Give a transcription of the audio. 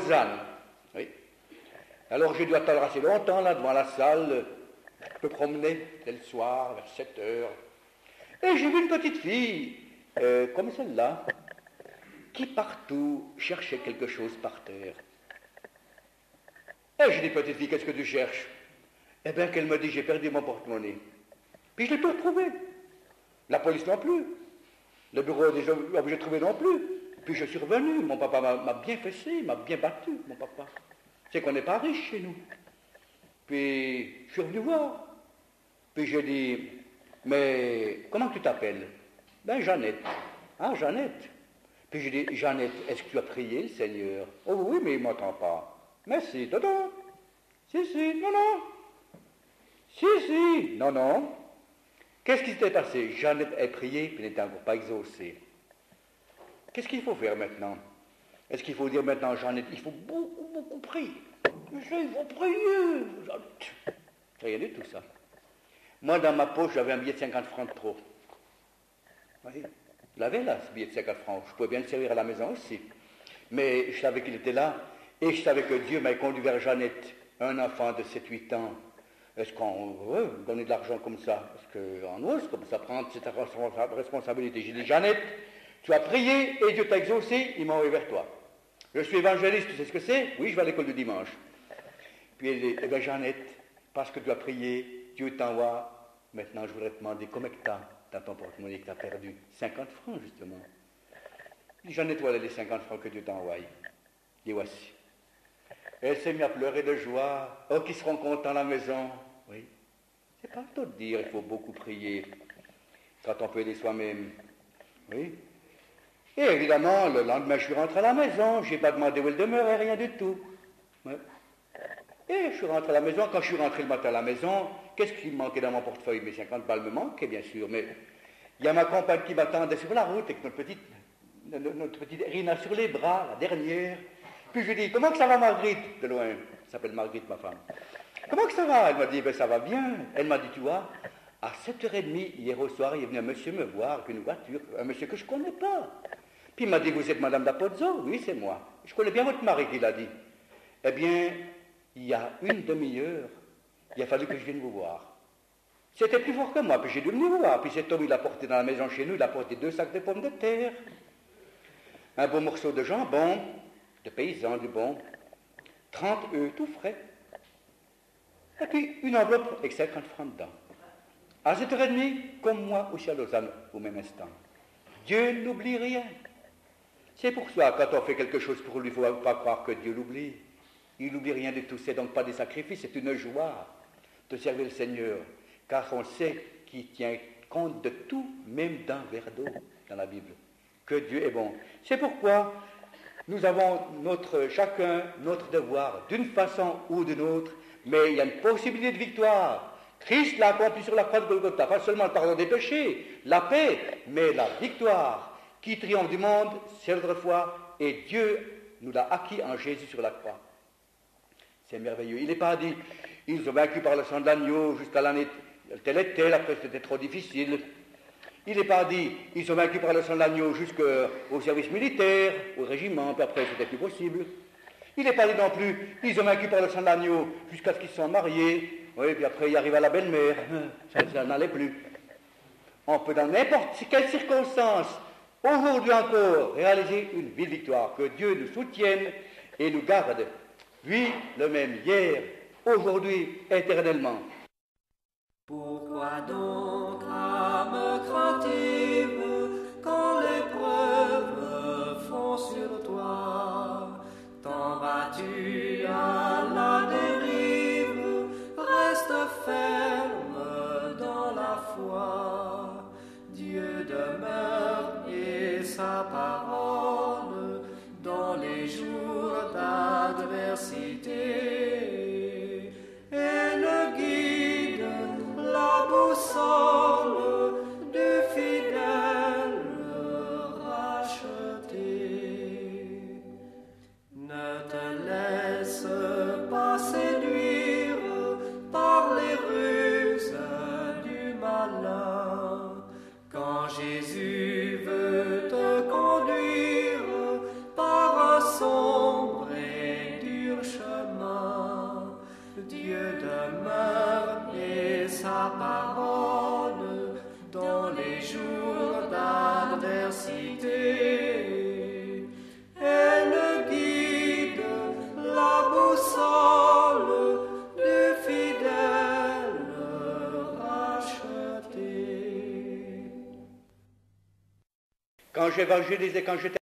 Lausanne. Oui. Alors j'ai dû attendre assez longtemps là devant la salle. Je me promenais dès le soir, vers 7 heures. Et j'ai vu une petite fille, comme celle-là, qui partout cherchait quelque chose par terre. Et j'ai dit, petite fille, qu'est-ce que tu cherches? Eh bien, qu'elle me dit, j'ai perdu mon porte-monnaie. Puis je l'ai pas retrouvé. La police non plus. Le bureau des objets trouvés non plus. Puis je suis revenu. Mon papa m'a bien fessé, m'a bien battu, mon papa. C'est qu'on n'est pas riche chez nous. Puis je suis revenu voir. Puis j'ai dit, mais comment tu t'appelles? Ben, Jeannette. Ah, Jeannette. Puis j'ai dit, Jeannette, est-ce que tu as prié le Seigneur? Oh oui, mais il ne m'entend pas. Mais si, non. Si, non. Si, non. Qu'est-ce qui s'était passé? Jeannette a prié, puis n'était encore pas exaucée. Qu'est-ce qu'il faut faire maintenant? Est-ce qu'il faut dire maintenant, Jeannette, il faut beaucoup prier? Il faut prier, Jeannette. Rien du tout ça. Moi, dans ma poche, j'avais un billet de 50 francs de trop. Oui, je l'avais là, ce billet de 50 francs. Je pouvais bien le servir à la maison aussi. Mais je savais qu'il était là, et je savais que Dieu m'avait conduit vers Jeannette, un enfant de 7-8 ans. Est-ce qu'on veut donner de l'argent comme ça? Est-ce qu'on ose comme ça prendre cette responsabilité? J'ai dit, Jeannette, tu as prié et Dieu t'a exaucé, il m'a envoyé vers toi. Je suis évangéliste, tu sais ce que c'est? Oui, je vais à l'école du dimanche. Puis elle dit, eh bien Jeannette, parce que tu as prié, Dieu t'envoie, maintenant je voudrais te demander comment tu as dans ton porte-monnaie que tu as perdu? 50 francs justement. Jeannette, voilà les 50 francs que Dieu t'a envoyés. Les voici. Elle s'est mise à pleurer de joie. Oh, qu'ils seront contents à la maison. Oui. C'est pas le tout de dire, il faut beaucoup prier quand on peut aider soi-même. Oui. Et évidemment, le lendemain, je suis rentré à la maison. Je n'ai pas demandé où elle demeurait, rien du tout. Oui. Et je suis rentré à la maison. Quand je suis rentré le matin à la maison, qu'est-ce qui me manquait dans mon portefeuille? Mes 50 balles me manquaient, bien sûr. Mais il y a ma compagne qui m'attendait sur la route avec notre petite Rina sur les bras, la dernière. Puis je lui dis, comment que ça va Marguerite? De loin, elle s'appelle Marguerite, ma femme. Comment que ça va? Elle m'a dit, ben ça va bien. Elle m'a dit, tu vois, à 7h30, hier au soir, il est venu un monsieur me voir avec une voiture, un monsieur que je ne connais pas. Puis il m'a dit, vous êtes Madame D'Apozzo? Oui, c'est moi. Je connais bien votre mari, qu'il a dit. Eh bien, il y a une demi-heure, il a fallu que je vienne vous voir. C'était plus fort que moi, puis j'ai dû venir vous voir. Puis cet homme, il a porté dans la maison chez nous, il a porté 2 sacs de pommes de terre, un beau morceau de jambon, de paysan du bon, 30 œufs tout frais, et puis une enveloppe avec 50 francs dedans. À 7h30, comme moi aussi à Lausanne, au même instant. Dieu n'oublie rien. C'est pour ça, quand on fait quelque chose pour lui, il ne faut pas croire que Dieu l'oublie. Il n'oublie rien du tout. C'est donc pas des sacrifices, c'est une joie de servir le Seigneur, car on sait qu'il tient compte de tout, même d'un verre d'eau dans la Bible. Que Dieu est bon. C'est pourquoi nous avons chacun notre devoir, d'une façon ou d'une autre, mais il y a une possibilité de victoire. Christ l'a accompli sur la croix de Golgotha, pas seulement le pardon des péchés, la paix, mais la victoire qui triomphe du monde, c'est notre foi, et Dieu nous l'a acquis en Jésus sur la croix. C'est merveilleux. Il n'est pas dit, ils ont vaincu par le sang de l'agneau jusqu'à l'année telle et telle, après c'était trop difficile. Il n'est pas dit, ils sont vaincus par le sang de l'agneau jusqu'au service militaire, au régiment, puis après c'était plus possible. Il n'est pas dit non plus, ils ont vaincu par le sang de l'agneau jusqu'à ce qu'ils se soient mariés, oui, puis après il arrive à la belle-mère, ça n'allait plus. On peut dans n'importe quelle circonstance, aujourd'hui encore, réaliser une vive victoire, que Dieu nous soutienne et nous garde, lui le même hier, aujourd'hui, éternellement. Pourquoi donc, âme craintive, quand l'épreuve fond sur toi, t'en vas-tu à la dérive, reste ferme dans la foi. Dieu demeure et sa parole dans les jours d'adversité, et le guide la boussole bonne dans les jours d'adversité. Elle guide la boussole du fidèle racheté. Quand j'évangélise et quand j'étais